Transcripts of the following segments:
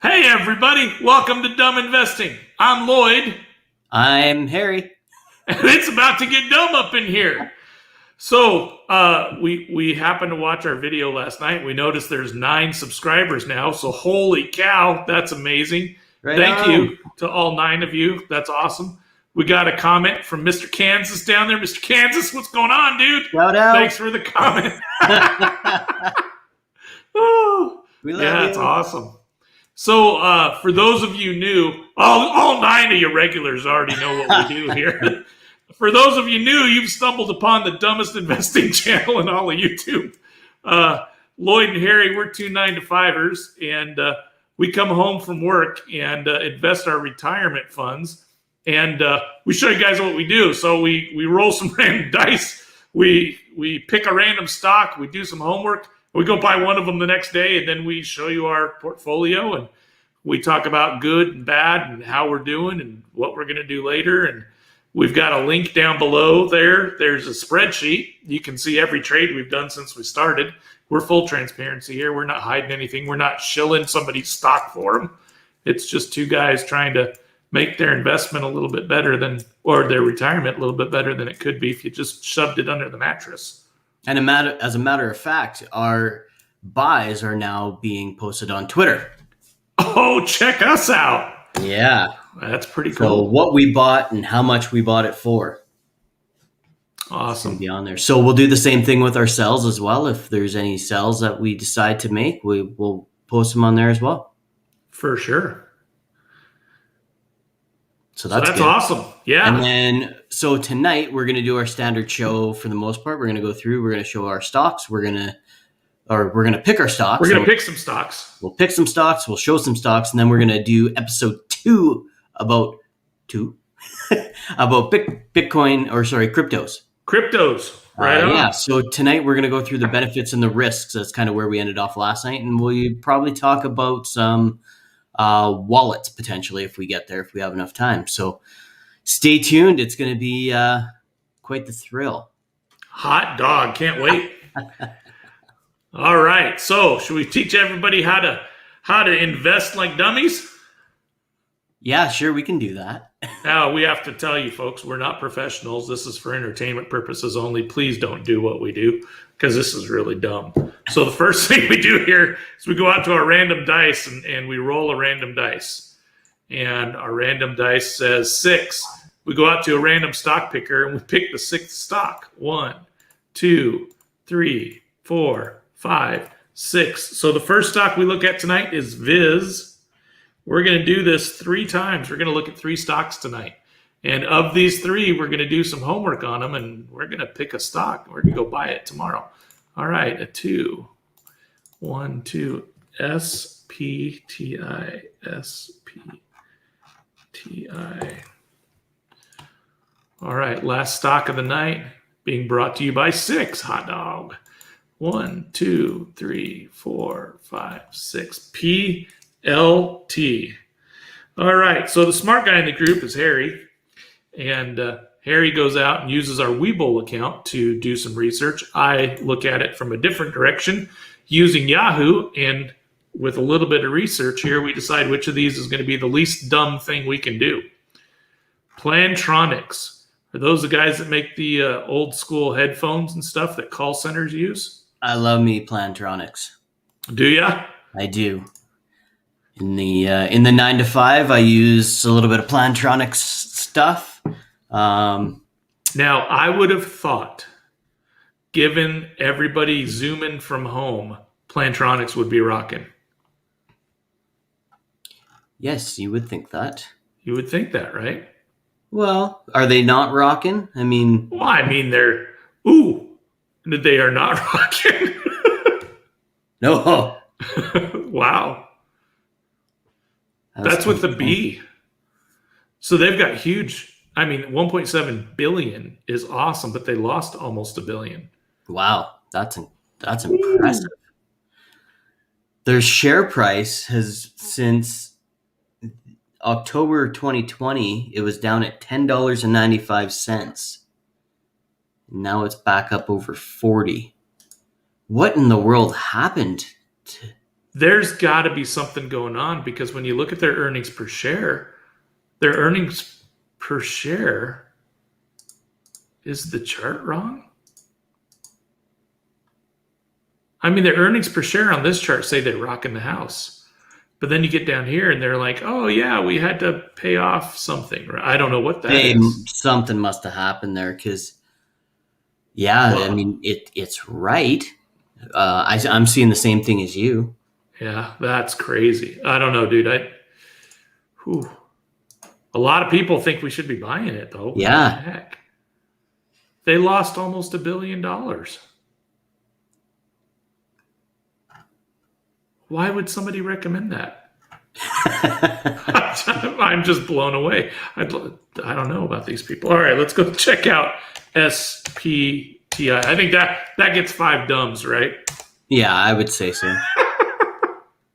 Hey everybody, welcome to Dumb Investing. I'm Lloyd. I'm Harry. And it's about to get dumb up in here. So we happened to watch our video last night. We noticed there's 9 subscribers now. So holy cow, that's amazing. Thank you to all 9 of you. That's awesome. We got a comment from Mr. Kansas down there. Mr. Kansas, what's going on, dude? Shout out. Thanks for the comment. Oh, We love yeah, you. it's awesome. So for those of you new, all 9 of you regulars already know what we do here. For those of you new, you've stumbled upon the dumbest investing channel in all of YouTube. Lloyd and Harry, we're 2 9-to-5ers, and we come home from work and invest our retirement funds. And we show you guys what we do. So we roll some random dice. We pick a random stock. We do some homework. We go buy one of them the next day, and then we show you our portfolio, and we talk about good and bad and how we're doing and what we're going to do later. And we've got a link down below there. There's a spreadsheet. You can see every trade we've done since we started. We're full transparency here. We're not hiding anything. We're not shilling somebody's stock for them. It's just 2 guys trying to make their investment a little bit better or their retirement a little bit better than it could be if you just shoved it under the mattress. And as a matter of fact, our buys are now being posted on Twitter. Oh, check us out. Yeah. That's pretty So cool. what we bought and how much we bought it for. Awesome. Be on there. So we'll do the same thing with our sells as well. If there's any sells that we decide to make, we will post them on there as well. For sure. So that's awesome. Yeah. And then, so tonight we're going to do our standard show for the most part. We're going to go through, we're going to show our stocks. We're going to pick our stocks. We're going to pick some stocks. We'll pick some stocks. We'll show some stocks. And then we're going to do episode 2 about Bitcoin, or sorry, Kryptos. Kryptos. Right on. Yeah. So tonight we're going to go through the benefits and the risks. That's kind of where we ended off last night. And we'll probably talk about some wallets potentially if we get there, if we have enough time. So stay tuned. It's going to be quite the thrill. Hot dog. Can't wait. All right. So should we teach everybody how to invest like dummies? Yeah, sure. We can do that. Now, we have to tell you folks, we're not professionals. This is for entertainment purposes only. Please don't do what we do because this is really dumb. So the first thing we do here is we go out to our random dice and we roll a random dice. And our random dice says 6. We go out to a random stock picker and we pick the 6th stock. 1, 2, 3, 4, 5, 6. So the first stock we look at tonight is Viz. We're going to do this 3 times. We're going to look at 3 stocks tonight. And of these 3, we're going to do some homework on them, and we're going to pick a stock. We're going to go buy it tomorrow. All right, a 2. 1, 2, SPTI, SPTI. All right, last stock of the night being brought to you by 6 Hot Dog. 1, 2, 3, 4, 5, 6. LT. All right. So the smart guy in the group is Harry. And Harry goes out and uses our Webull account to do some research. I look at it from a different direction using Yahoo. And with a little bit of research here, we decide which of these is going to be the least dumb thing we can do. Plantronics. Are those the guys that make the old school headphones and stuff that call centers use? I love me Plantronics. Do ya? I do. In the 9-to-5, I use a little bit of Plantronics stuff. Now, I would have thought, given everybody zooming from home, Plantronics would be rocking. Yes, you would think that. You would think that, right? Well, are they not rocking? I mean... Well, I mean, they are not rocking. No. Wow. That's with the B. So they've got huge, 1.7 billion is awesome, but they lost almost $1 billion. Wow, that's impressive. Their share price has, since October 2020, it was down at $10.95. Now it's back up over 40. What in the world happened there's got to be something going on, because when you look at their earnings per share, is the chart wrong? I mean, their earnings per share on this chart say they're rocking the house. But then you get down here and they're like, oh, yeah, we had to pay off something. I don't know what that is. Something must have happened there because, yeah, well, I mean, it's right. I'm seeing the same thing as you. Yeah, that's crazy. I don't know, dude. A lot of people think we should be buying it, though. Yeah. What the heck? They lost almost $1 billion. Why would somebody recommend that? I'm just blown away. I don't know about these people. All right, let's go check out SPTI. I think that gets 5 dumbs, right? Yeah, I would say so.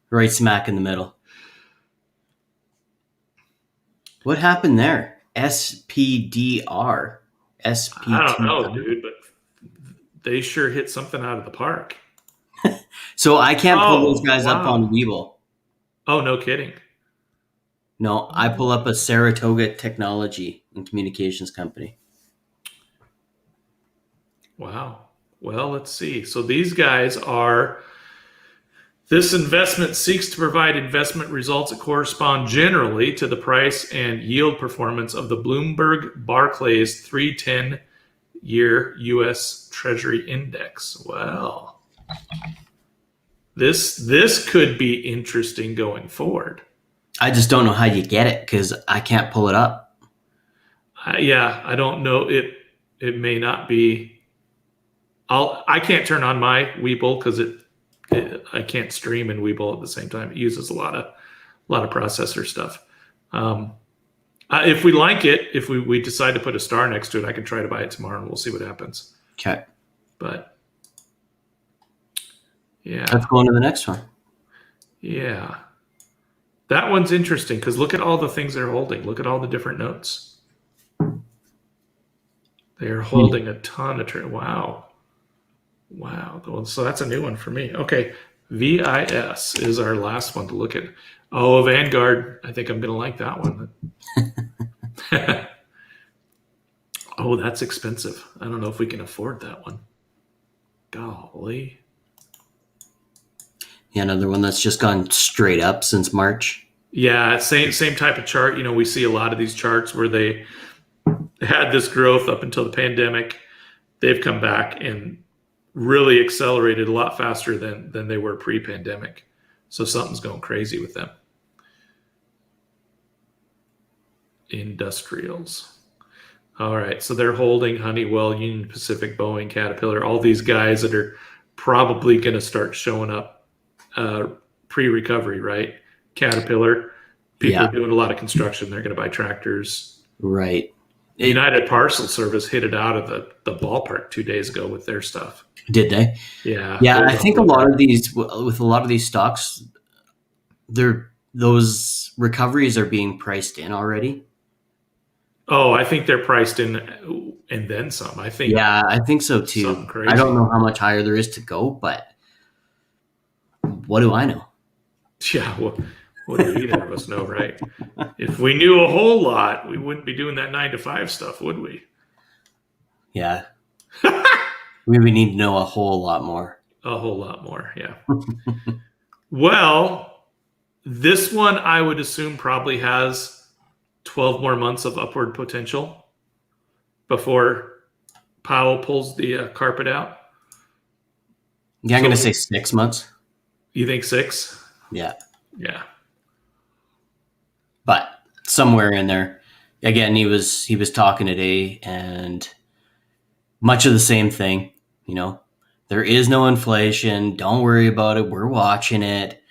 Right smack in the middle. What happened there? SPDR. SPTI. I don't know, dude, but they sure hit something out of the park. So I can't pull those guys up on Webull. Oh, no kidding. No, I pull up a Saratoga technology and communications company. Wow. Well, let's see. So these guys are... This investment seeks to provide investment results that correspond generally to the price and yield performance of the Bloomberg Barclays 310-year U.S. Treasury Index. Well, this could be interesting going forward. I just don't know how you get it because I can't pull it up. Yeah, I don't know. It may not be. I can't turn on my Webull because I can't stream in Webull at the same time. It uses a lot of processor stuff. If we like it, if we decide to put a star next to it, I can try to buy it tomorrow and we'll see what happens. Okay. But yeah. Let's go on to the next one. Yeah. That one's interesting because look at all the things they're holding. Look at all the different notes. They're holding a ton of Wow. So that's a new one for me. Okay. VIS is our last one to look at. Oh, Vanguard. I think I'm going to like that one. Oh, that's expensive. I don't know if we can afford that one. Golly. Yeah, another one that's just gone straight up since March. Yeah, same type of chart. You know, we see a lot of these charts where they had this growth up until the pandemic. They've come back and really accelerated a lot faster than they were pre-pandemic. So something's going crazy with them. Industrials. All right, so they're holding Honeywell, Union Pacific, Boeing, Caterpillar, all these guys that are probably going to start showing up pre-recovery, right? Caterpillar, people are doing a lot of construction. They're going to buy tractors. Right. United Parcel Service hit it out of the ballpark 2 days ago with their stuff. Did they? Yeah. Yeah, I think with a lot of these stocks, those recoveries are being priced in already. Oh, I think they're priced in and then some. I think. Yeah, I think so too. I don't know how much higher there is to go, but what do I know? Yeah, well, what do either of us know, right? If we knew a whole lot, we wouldn't be doing that 9 to 5 stuff, would we? Yeah. We would need to know a whole lot more. A whole lot more, yeah. Well, this one I would assume probably has 12 more months of upward potential before Powell pulls the carpet out. Yeah, I'm going to say 6 months. You think 6? Yeah. Yeah. But somewhere in there, again, he was talking today and much of the same thing. You know, there is no inflation. Don't worry about it. We're watching it.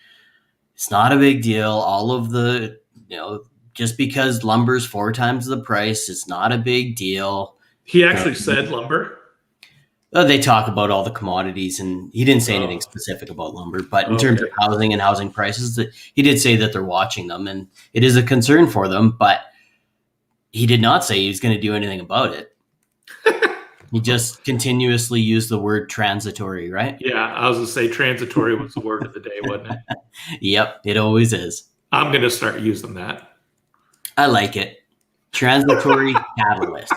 It's not a big deal. All of the, just because lumber's 4 times the price, it's not a big deal. He actually said lumber. They talk about all the commodities, and he didn't say anything specific about lumber. But in terms of housing and housing prices, he did say that they're watching them, and it is a concern for them. But he did not say he was going to do anything about it. You just continuously use the word transitory, right? Yeah, I was going to say transitory was the word of the day, wasn't it? Yep, it always is. I'm going to start using that. I like it. Transitory catalysts.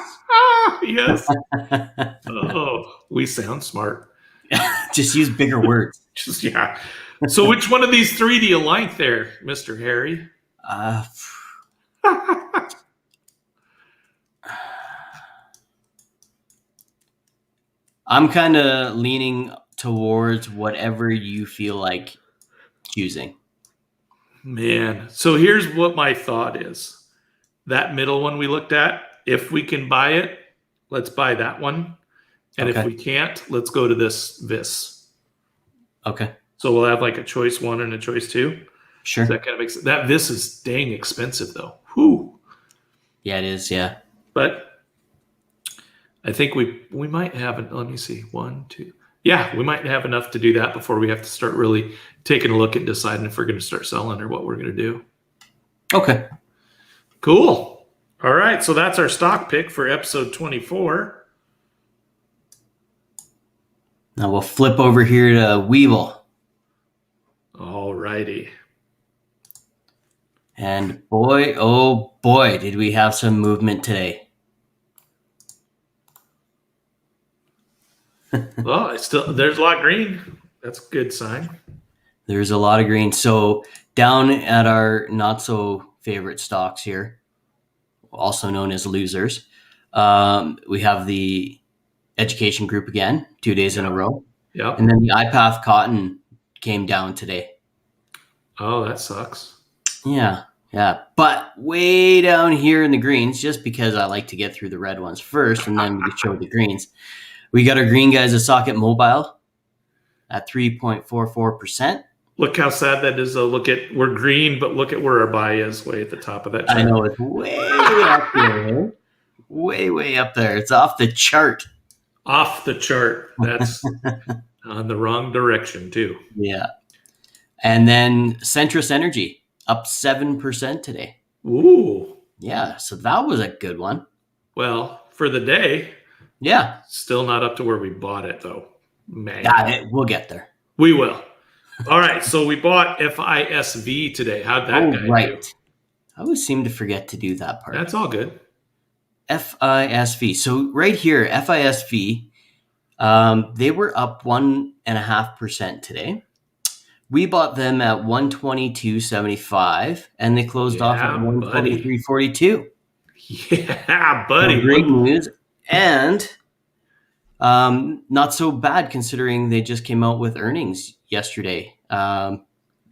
Yes. Oh, we sound smart. Just use bigger words. Just, yeah. So which one of these three do you like there, Mr. Harry? I'm kind of leaning towards whatever you feel like choosing. Man, so here's what my thought is. That middle one we looked at, if we can buy it, let's buy that one. And if we can't, let's go to this. Okay. So we'll have like a choice 1 and a choice 2. Sure. That kind of makes that this is dang expensive though. Whew. Yeah, it is. Yeah. But I think we might have it. Let me see. 1, 2. Yeah, we might have enough to do that before we have to start really taking a look and deciding if we're going to start selling or what we're going to do. Okay. Cool. All right. So that's our stock pick for episode 24. Now we'll flip over here to Weevil. All righty. And boy, oh boy, did we have some movement today. Well, there's a lot of green. That's a good sign. There's a lot of green. So down at our not so favorite stocks here, also known as losers, we have the education group again, 2 days in a row. Yep. And then the iPath cotton came down today. Oh, that sucks. Yeah. But way down here in the greens, just because I like to get through the red ones first and then we show the greens. We got our green guys at Socket Mobile at 3.44%. Look how sad that is, though. We're green, but look at where our buy is, way at the top of that chart. I know, it's way up there. Way up there. It's off the chart. Off the chart. That's on the wrong direction, too. Yeah. And then Centrus Energy, up 7% today. Ooh. Yeah, so that was a good one. Well, for the day, yeah. Still not up to where we bought it, though. Man. We'll get there. We will. All right, so we bought FISV today. How'd that guy do? I always seem to forget to do that part. That's all good. FISV. So right here, FISV, they were up 1.5% today. We bought them at 122.75, and they closed off at 123.42. Yeah, buddy. Great news. And not so bad considering they just came out with earnings yesterday. And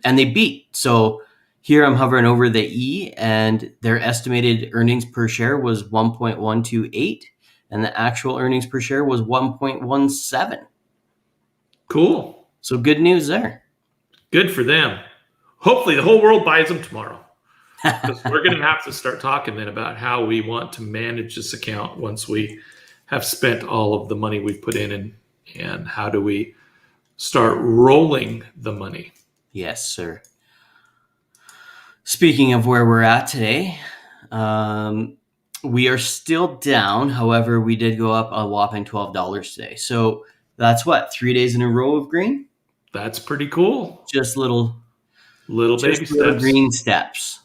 they beat. So here I'm hovering over the E, and their estimated earnings per share was 1.128, and the actual earnings per share was 1.17. Cool. So good news there. Good for them. Hopefully the whole world buys them tomorrow. Because we're going to have to start talking then about how we want to manage this account once we have spent all of the money we've put in, and how do we start rolling the money. Yes, sir. Speaking of where we're at today, we are still down. However, we did go up a whopping $12 today. So that's what, 3 days in a row of green? That's pretty cool. Just little baby steps. Green steps.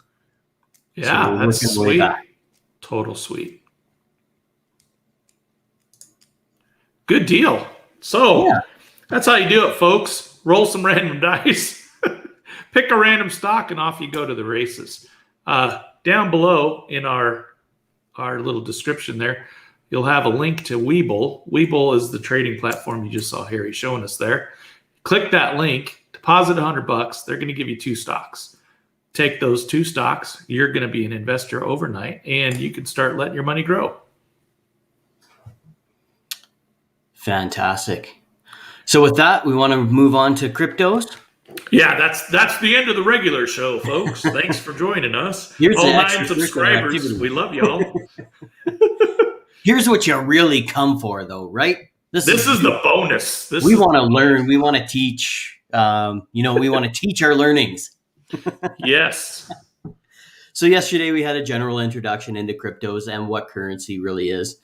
Yeah, so that's sweet. Total sweet. Good deal. So that's how you do it, folks. Roll some random dice, pick a random stock, and off you go to the races. Down below in our little description there, you'll have a link to Webull. Webull is the trading platform you just saw Harry showing us there. Click that link, deposit $100. They're going to give you 2 stocks. Take those 2 stocks. You're going to be an investor overnight, and you can start letting your money grow. Fantastic. So with that, we want to move on to Kryptos. Yeah, that's the end of the regular show, folks. Thanks for joining us. Here's all 9 subscribers. We love y'all. Here's what you really come for, though, right? This is the bonus. We want to learn. We want to teach. We want to teach our learnings. Yes. So yesterday we had a general introduction into Kryptos and what currency really is.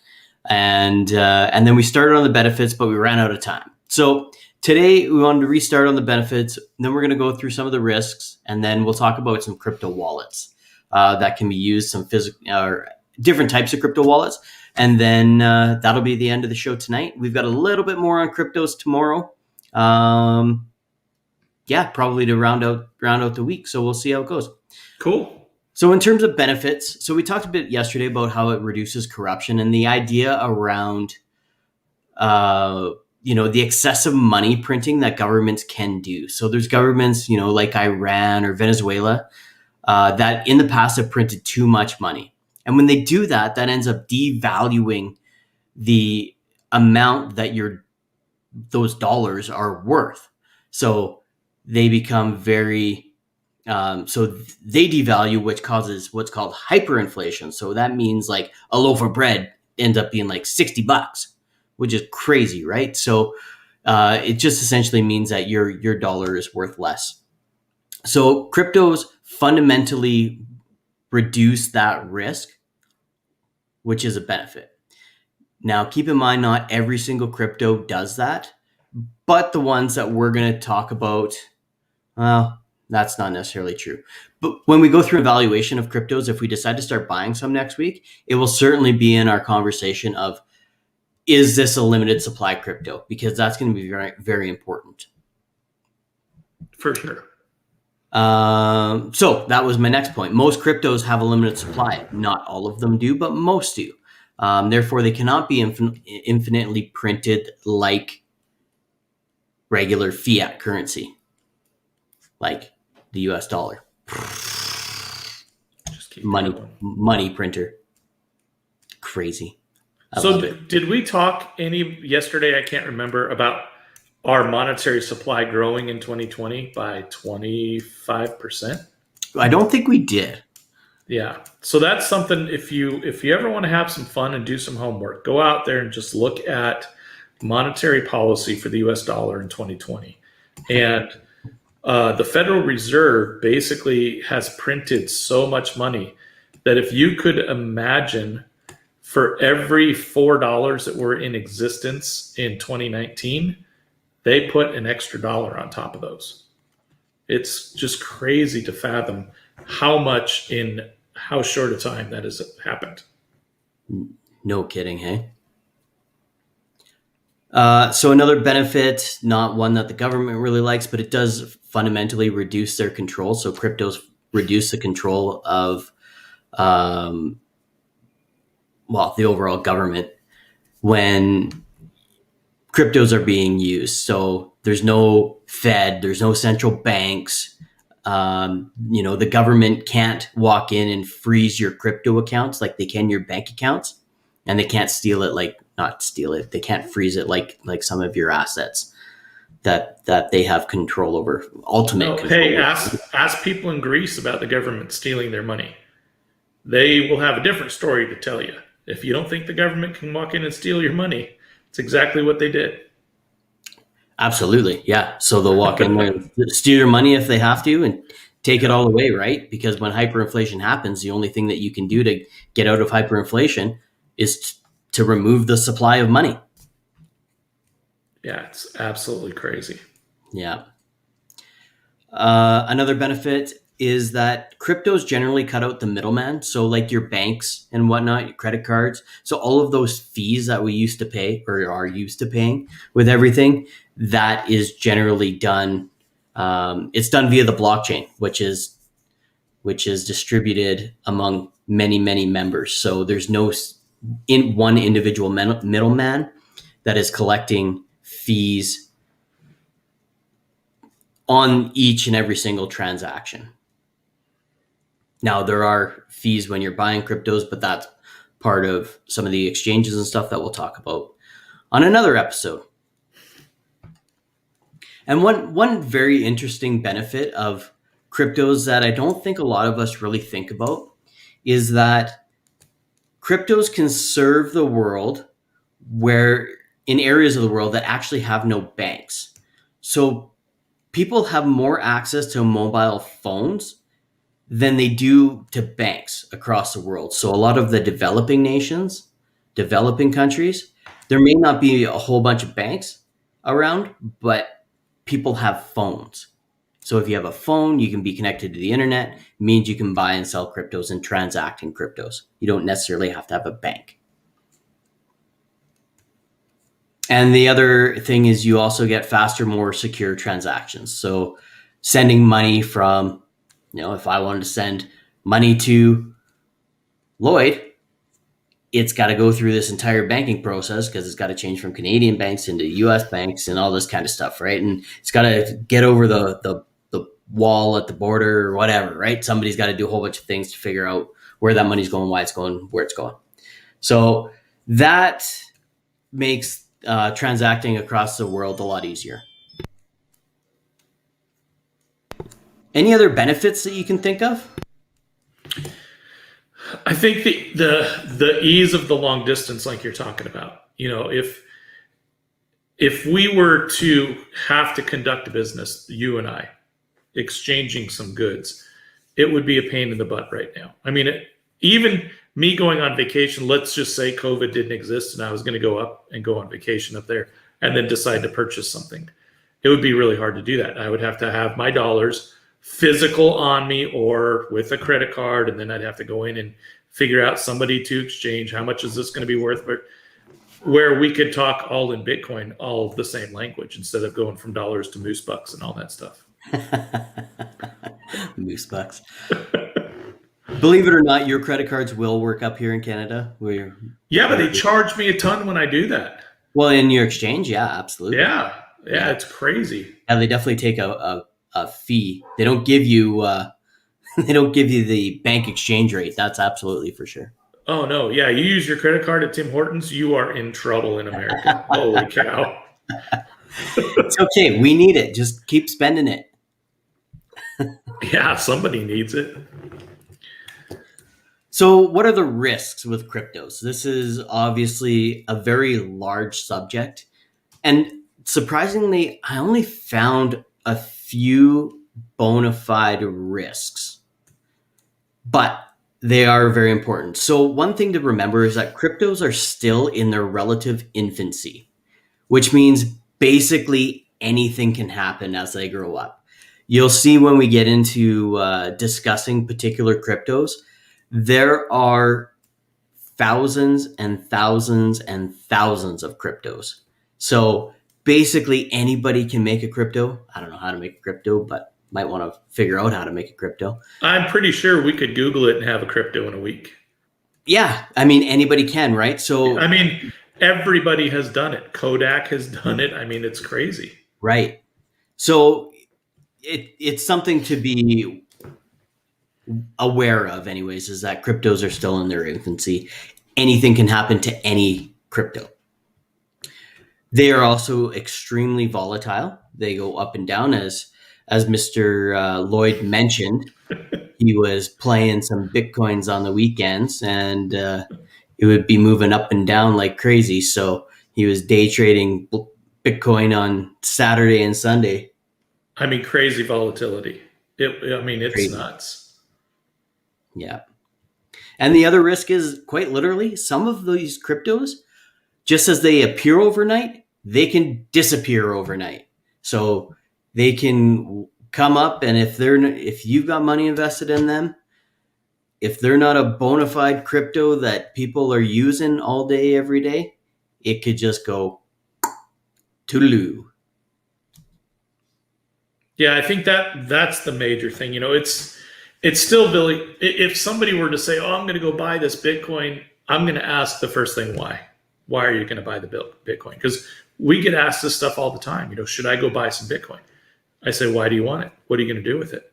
and then we started on the benefits, but we ran out of time. So today we wanted to restart on the benefits. Then we're going to go through some of the risks, and then we'll talk about some crypto wallets that can be used, some physical or different types of crypto wallets. And then that'll be the end of the show tonight. We've got a little bit more on cryptos tomorrow. Probably to round out the week. So we'll see how it goes. Cool. So in terms of benefits, so we talked a bit yesterday about how it reduces corruption and the idea around, the excessive money printing that governments can do. So there's governments, like Iran or Venezuela, that in the past have printed too much money. And when they do that, that ends up devaluing the amount that those dollars are worth. So they become they devalue, which causes what's called hyperinflation. So that means like a loaf of bread ends up being like $60, which is crazy, right? So it just essentially means that your dollar is worth less. So cryptos fundamentally reduce that risk, which is a benefit. Now, keep in mind, not every single crypto does that, but the ones that we're going to talk about, well, that's not necessarily true. But when we go through evaluation of cryptos, if we decide to start buying some next week, it will certainly be in our conversation of, is this a limited supply crypto? Because that's going to be very, very important. For sure. So that was my next point. Most cryptos have a limited supply. Not all of them do, but most do. Therefore, they cannot be infinitely printed like regular fiat currency, like the US dollar. Just keep money printer. Crazy. So did we talk any yesterday? I can't remember, about our monetary supply growing in 2020 by 25%. I don't think we did. Yeah. So that's something, if you ever want to have some fun and do some homework, go out there and just look at monetary policy for the US dollar in 2020. And the Federal Reserve basically has printed so much money that if you could imagine, for every $4 that were in existence in 2019, they put an extra dollar on top of those. It's just crazy to fathom how much in how short a time that has happened. No kidding, hey? So another benefit, not one that the government really likes, but it does fundamentally reduce their control. So cryptos reduce the control of, the overall government when cryptos are being used. So there's no Fed, there's no central banks. The government can't walk in and freeze your crypto accounts like they can your bank accounts, and they can't they can't freeze it like some of your assets that they have control over, ultimate control. Hey, ask people in Greece about the government stealing their money. They will have a different story to tell you. If you don't think the government can walk in and steal your money, it's exactly what they did. Absolutely. Yeah. So they'll walk in there and steal your money if they have to and take it all away, right? Because when hyperinflation happens, the only thing that you can do to get out of hyperinflation is to remove the supply of money. Yeah, it's absolutely crazy. Yeah. Another benefit is that cryptos generally cut out the middleman. So like your banks and whatnot, your credit cards. So all of those fees that we used to pay or are used to paying with everything, that is generally done. It's done via the blockchain, which is distributed among many, many members. So there's no one individual middleman that is collecting fees on each and every single transaction. Now, there are fees when you're buying cryptos, but that's part of some of the exchanges and stuff that we'll talk about on another episode. And one very interesting benefit of cryptos that I don't think a lot of us really think about is that cryptos can serve the world in areas of the world that actually have no banks. So people have more access to mobile phones than they do to banks across the world. So a lot of the developing nations, developing countries, there may not be a whole bunch of banks around, but people have phones. So if you have a phone, you can be connected to the internet. It means you can buy and sell cryptos and transact in cryptos. You don't necessarily have to have a bank. And the other thing is you also get faster, more secure transactions. So sending money from, if I wanted to send money to Lloyd, it's got to go through this entire banking process because it's got to change from Canadian banks into US banks and all this kind of stuff, right? And it's got to get over the wall at the border or whatever, right? Somebody's got to do a whole bunch of things to figure out where that money's going, why it's going, where it's going. So that makes transacting across the world a lot easier. Any other benefits that you can think of? I think the ease of the long distance, like you're talking about, if we were to have to conduct a business, you and I, exchanging some goods, it would be a pain in the butt right now. I mean, even me going on vacation, let's just say COVID didn't exist and I was going to go up and go on vacation up there and then decide to purchase something. It would be really hard to do that. I would have to have my dollars physical on me or with a credit card, and then I'd have to go in and figure out somebody to exchange. How much is this going to be worth? But where we could talk all in Bitcoin, all the same language, instead of going from dollars to moose bucks and all that stuff. Moose bucks. Believe it or not, your credit cards will work up here in Canada. Yeah, but they charge me a ton when I do that. Well, in your exchange, yeah, absolutely. Yeah, it's crazy. Yeah, they definitely take a fee. They don't give you the bank exchange rate. That's absolutely for sure. Oh no, yeah, you use your credit card at Tim Hortons, you are in trouble in America. Holy cow. It's okay. We need it. Just keep spending it. Yeah, somebody needs it. So what are the risks with cryptos? This is obviously a very large subject. And surprisingly, I only found a few bona fide risks, but they are very important. So one thing to remember is that cryptos are still in their relative infancy, which means basically anything can happen as they grow up. You'll see when we get into discussing particular cryptos, there are thousands and thousands and thousands of cryptos. So basically anybody can make a crypto. I don't know how to make a crypto, but might want to figure out how to make a crypto. I'm pretty sure we could Google it and have a crypto in a week. Yeah, I mean, anybody can, right? So I mean, everybody has done it. Kodak has done it. I mean, it's crazy. Right. So it's something to be aware of anyways, is that cryptos are still in their infancy. Anything can happen to any crypto. They are also extremely volatile. They go up and down, as Mr. Lloyd mentioned. He was playing some Bitcoins on the weekends, and it would be moving up and down like crazy. So he was day trading Bitcoin on Saturday and Sunday. I mean, crazy volatility. It's crazy. Nuts. Yeah. And the other risk is, quite literally, some of these cryptos, just as they appear overnight, they can disappear overnight. So they can come up, and if you've got money invested in them, if they're not a bona fide crypto that people are using all day, every day, it could just go toodaloo. Yeah, I think that's the major thing. It's still, Billy, if somebody were to say, oh, I'm going to go buy this Bitcoin, I'm going to ask the first thing, why? Why are you going to buy the Bitcoin? Because we get asked this stuff all the time. Should I go buy some Bitcoin? I say, why do you want it? What are you going to do with it?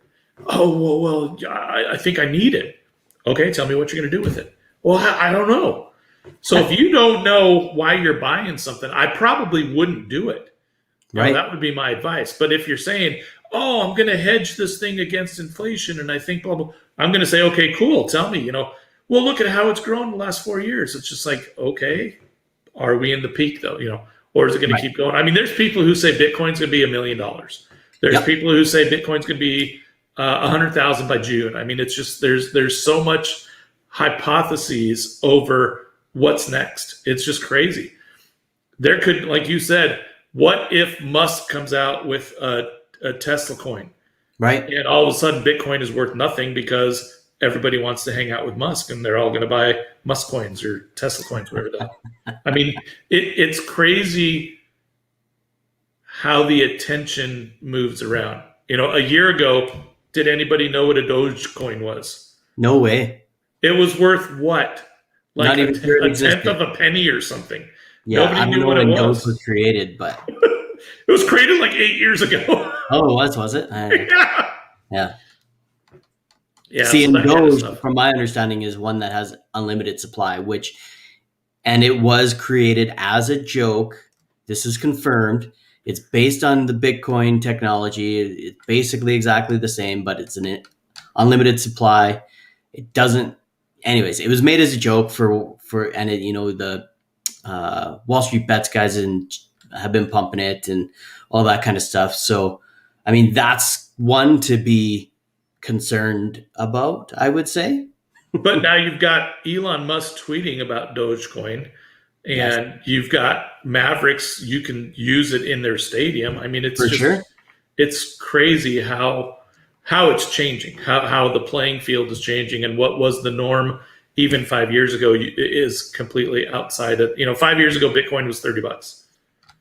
Oh, well, I think I need it. Okay, tell me what you're going to do with it. Well, I don't know. So if you don't know why you're buying something, I probably wouldn't do it. Right. That would be my advice. But if you're saying, oh, I'm going to hedge this thing against inflation, and I think blah, blah, I'm going to say, okay, cool. Tell me, well, look at how it's grown the last 4 years. It's just like, okay, are we in the peak though? Or is it going to keep going? I mean, there's people who say Bitcoin's going to be $1 million. There's people who say Bitcoin's going to be 100,000 by June. I mean, it's just, there's so much hypotheses over what's next? It's just crazy. There could, like you said, what if Musk comes out with a Tesla coin, Right. and all of a sudden Bitcoin is worth nothing because everybody wants to hang out with Musk and they're all going to buy Musk coins or Tesla coins, whatever the hell. I mean, it's crazy how the attention moves around. A year ago, did anybody know what a Dogecoin was? No way. It was worth what? Like Not even sure it a existed. tenth of a penny or something. Yeah, Nobody I don't knew know what when it Doge was was. created, but It was created like 8 years ago. oh, was it? Yeah. Yeah. Yeah. See, so and that kind of Doge, stuff. from my understanding, is one that has unlimited supply, and it was created as a joke. This is confirmed. It's based on the Bitcoin technology. It's basically exactly the same, but it's an unlimited supply. It doesn't. Anyways, it was made as a joke and it, the Wall Street Bets guys have been pumping it and all that kind of stuff. So, I mean, that's one to be concerned about, I would say. But now you've got Elon Musk tweeting about Dogecoin, and you've got Mavericks. You can use it in their stadium. I mean, it's For just sure. it's crazy how it's changing, how the playing field is changing, and what was the norm even 5 years ago is completely outside of. 5 years ago, Bitcoin was $30.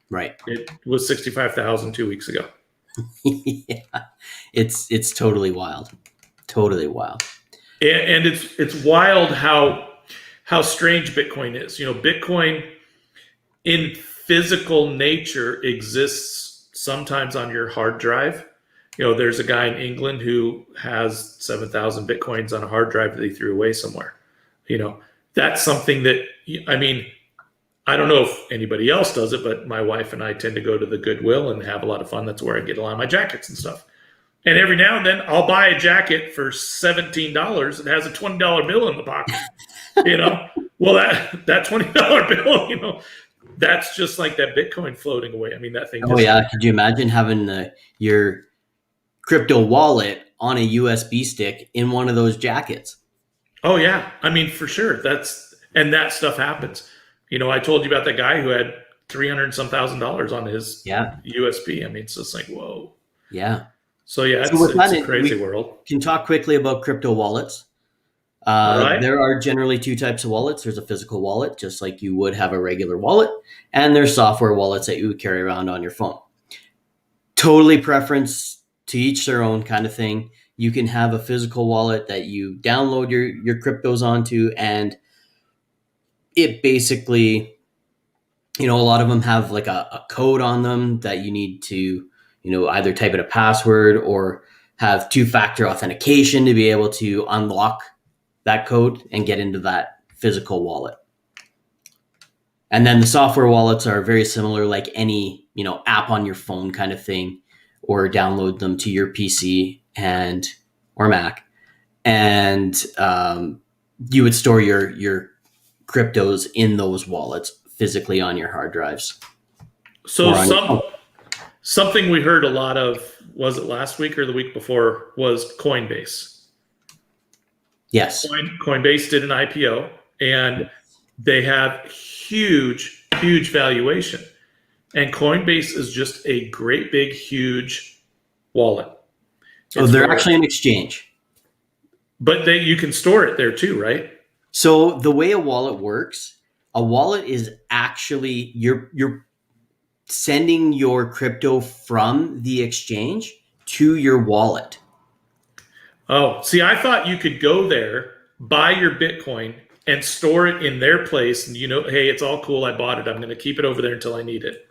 Right. It was 65,000 2 weeks ago. Yeah, it's totally wild. Totally wild. And it's wild how strange Bitcoin is. Bitcoin in physical nature exists sometimes on your hard drive. There's a guy in England who has 7,000 Bitcoins on a hard drive that he threw away somewhere. That's something that, I mean, I don't know if anybody else does it, but my wife and I tend to go to the Goodwill and have a lot of fun. That's where I get a lot of my jackets and stuff. And every now and then I'll buy a jacket for $17. It has a $20 bill in the pocket. Well, that $20 bill, that's just like that Bitcoin floating away. I mean, that thing. Oh yeah, could you imagine having your crypto wallet on a USB stick in one of those jackets? Oh yeah, I mean for sure. That stuff happens. I told you about that guy who had $300-some thousand on his USB. I mean, it's just like whoa. Yeah. So yeah, it's a crazy world. Can talk quickly about crypto wallets. Right. There are generally two types of wallets. There's a physical wallet, just like you would have a regular wallet, and there's software wallets that you would carry around on your phone. Totally preference to each their own kind of thing. You can have a physical wallet that you download your cryptos onto, and it basically, a lot of them have like a code on them that you need to, either type in a password or have two-factor authentication to be able to unlock that code and get into that physical wallet. And then the software wallets are very similar, like any, app on your phone kind of thing, or download them to your PC or Mac. And you would store your cryptos in those wallets physically on your hard drives. So something we heard a lot of, was it last week or the week before, was Coinbase. Yes. Coinbase did an IPO, and they have huge valuation. And Coinbase is just a great big huge wallet. They're actually an exchange. But you can store it there too, right? So the way a wallet works, a wallet is actually you're sending your crypto from the exchange to your wallet. Oh, see, I thought you could go there, buy your Bitcoin, and store it in their place. And hey, it's all cool. I bought it. I'm going to keep it over there until I need it.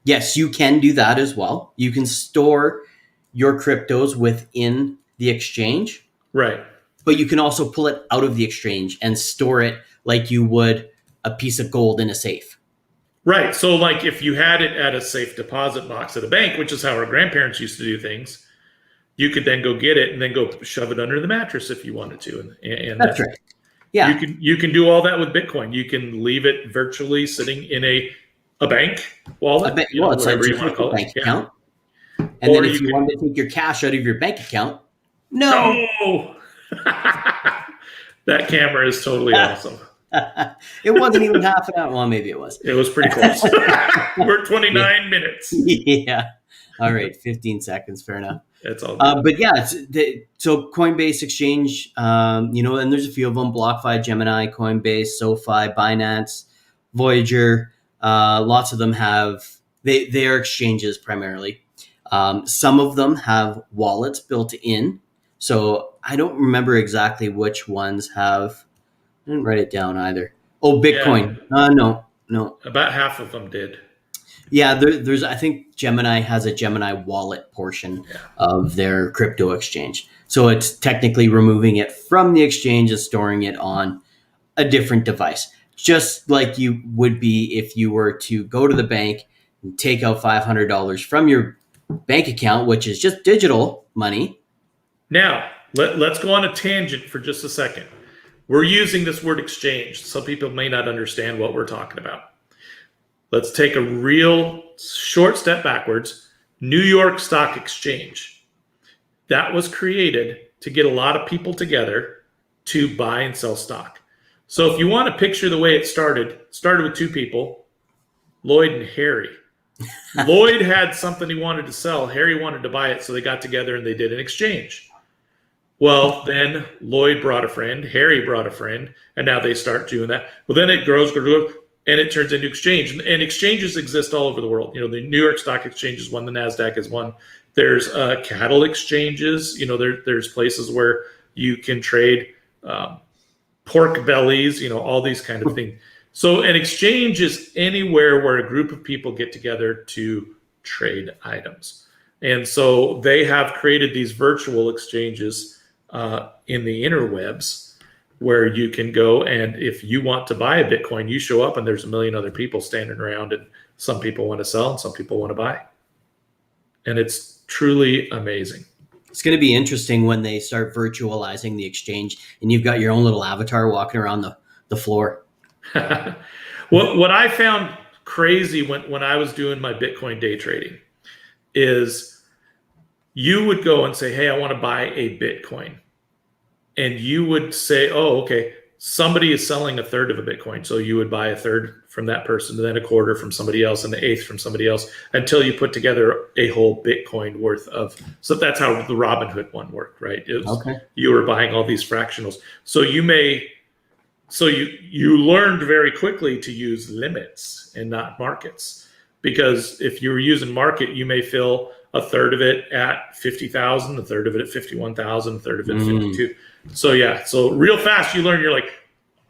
Yes, you can do that as well. You can store your cryptos within the exchange. Right. But you can also pull it out of the exchange and store it like you would a piece of gold in a safe. Right. So like if you had it at a safe deposit box at a bank, which is how our grandparents used to do things, you could then go get it and then go shove it under the mattress if you wanted to. And that's right. Yeah. You can do all that with Bitcoin. You can leave it virtually sitting in a bank wallet. It's whatever you want to call it. Bank account. And then if you wanted to take your cash out of your bank account, no. That camera is totally awesome. It wasn't even half an hour. Well, maybe it was. It was pretty close. We're at 29 minutes. Yeah. All right. 15 seconds. Fair enough. That's all good. But yeah, so Coinbase Exchange, and there's a few of them: BlockFi, Gemini, Coinbase, SoFi, Binance, Voyager. Lots of them they are exchanges primarily. Some of them have wallets built in. So I don't remember exactly which ones have. I didn't write it down either. Oh, Bitcoin. Yeah. No. About half of them did. Yeah, there's. I think Gemini has a Gemini wallet portion of their crypto exchange. So it's technically removing it from the exchange and storing it on a different device. Just like you would be if you were to go to the bank and take out $500 from your bank account, which is just digital money. Now, let's go on a tangent for just a second. We're using this word exchange. Some people may not understand what we're talking about. Let's take a real short step backwards. New York Stock Exchange. That was created to get a lot of people together to buy and sell stock. So if you want to picture the way it started with two people, Lloyd and Harry. Lloyd had something he wanted to sell. Harry wanted to buy it, so they got together and they did an exchange. Well, then Lloyd brought a friend, Harry brought a friend, and now they start doing that. Well, then it grows, and it turns into exchange. And exchanges exist all over the world. The New York Stock Exchange is one, the NASDAQ is one. There's cattle exchanges. There's places where you can trade pork bellies, all these kind of things. So an exchange is anywhere where a group of people get together to trade items. And so they have created these virtual exchanges in the interwebs where you can go, and if you want to buy a Bitcoin, you show up and there's a million other people standing around, and some people want to sell and some people want to buy. And it's truly amazing. It's going to be interesting when they start virtualizing the exchange and you've got your own little avatar walking around the floor. What I found crazy when I was doing my Bitcoin day trading is you would go and say, hey, I want to buy a Bitcoin. And you would say, oh, okay, somebody is selling a third of a Bitcoin. So you would buy a third from that person, and then a quarter from somebody else, and the eighth from somebody else, until you put together a whole Bitcoin worth of. So that's how the Robinhood one worked, right? Okay. You were buying all these fractionals. So you learned very quickly to use limits and not markets, because if you were using market, you may fill a third of it at 50,000, a third of it at 51,000, a third of it at 52. So real fast you learn, you're like,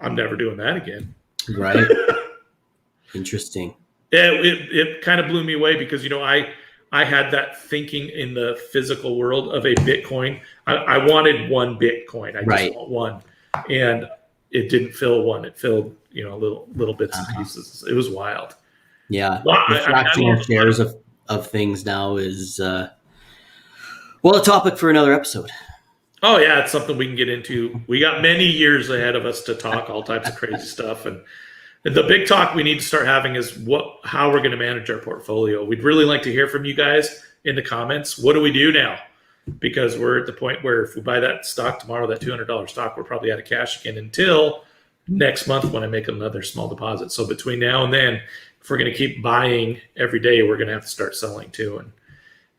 I'm never doing that again. Right. Interesting. It kind of blew me away because, I had that thinking in the physical world of a Bitcoin. I wanted one Bitcoin. I just want one. And it didn't fill one. It filled, little bits and pieces. It was wild. Yeah. The fractional shares of things now is, a topic for another episode. Oh yeah, it's something we can get into. We got many years ahead of us to talk all types of crazy stuff, and the big talk we need to start having is how we're going to manage our portfolio. We'd really like to hear from you guys in the comments. What do we do now? Because we're at the point where if we buy that stock tomorrow, that $200 stock, we're probably out of cash again until next month when I make another small deposit. So between now and then, if we're going to keep buying every day, we're going to have to start selling too,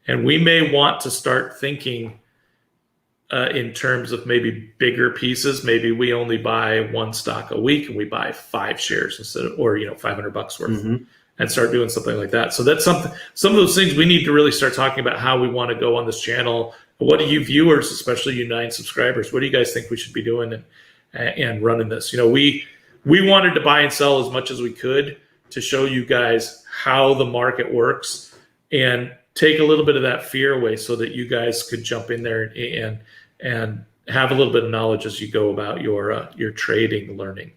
and we may want to start thinking in terms of maybe bigger pieces. Maybe we only buy one stock a week and we buy 5 shares instead of, or $500 worth, and start doing something like that. So that's some of those things we need to really start talking about, how we want to go on this channel. What do you viewers, especially you 9 subscribers, what do you guys think we should be doing and running this? We wanted to buy and sell as much as we could to show you guys how the market works and take a little bit of that fear away so that you guys could jump in there and have a little bit of knowledge as you go about your trading learning.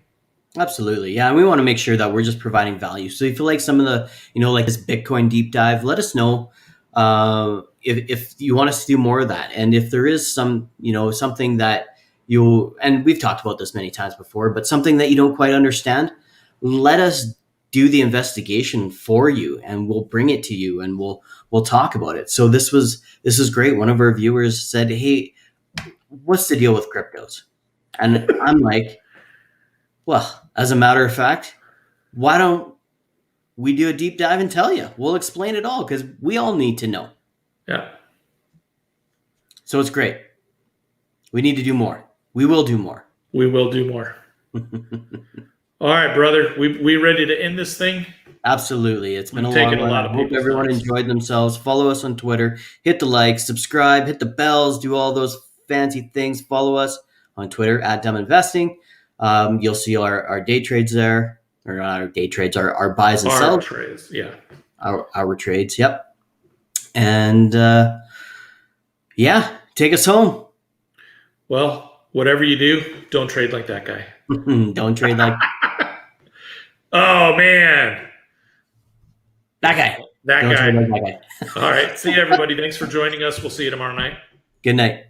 Absolutely. Yeah. And we want to make sure that we're just providing value. So if you like some of the, like this Bitcoin deep dive, let us know if you want us to do more of that. And if there is some, something that and we've talked about this many times before, but something that you don't quite understand, let us do the investigation for you and we'll bring it to you and we'll talk about it. So this is great. One of our viewers said, hey, what's the deal with cryptos? And I'm like, Well, as a matter of fact, why don't we do a deep dive and tell you? We'll explain it all because we all need to know. Yeah. So it's great. We need to do more. We will do more. We will do more. All right, brother. We ready to end this thing? Absolutely. It's been We've a long taken a one. lot I of hope people's everyone times. enjoyed themselves. Follow us on Twitter. Hit the like, subscribe, hit the bells, do all those fancy things. Follow us on Twitter at Dumb Investing. You'll see our day trades there. Or not our day trades, our buys and Our sells. trades, yeah. Our trades, yep. And yeah, take us home. Well, whatever you do, don't trade like that guy. Don't trade like Oh, man. that guy. That Don't guy. trade like that guy. All right. See you, everybody. Thanks for joining us. We'll see you tomorrow night. Good night.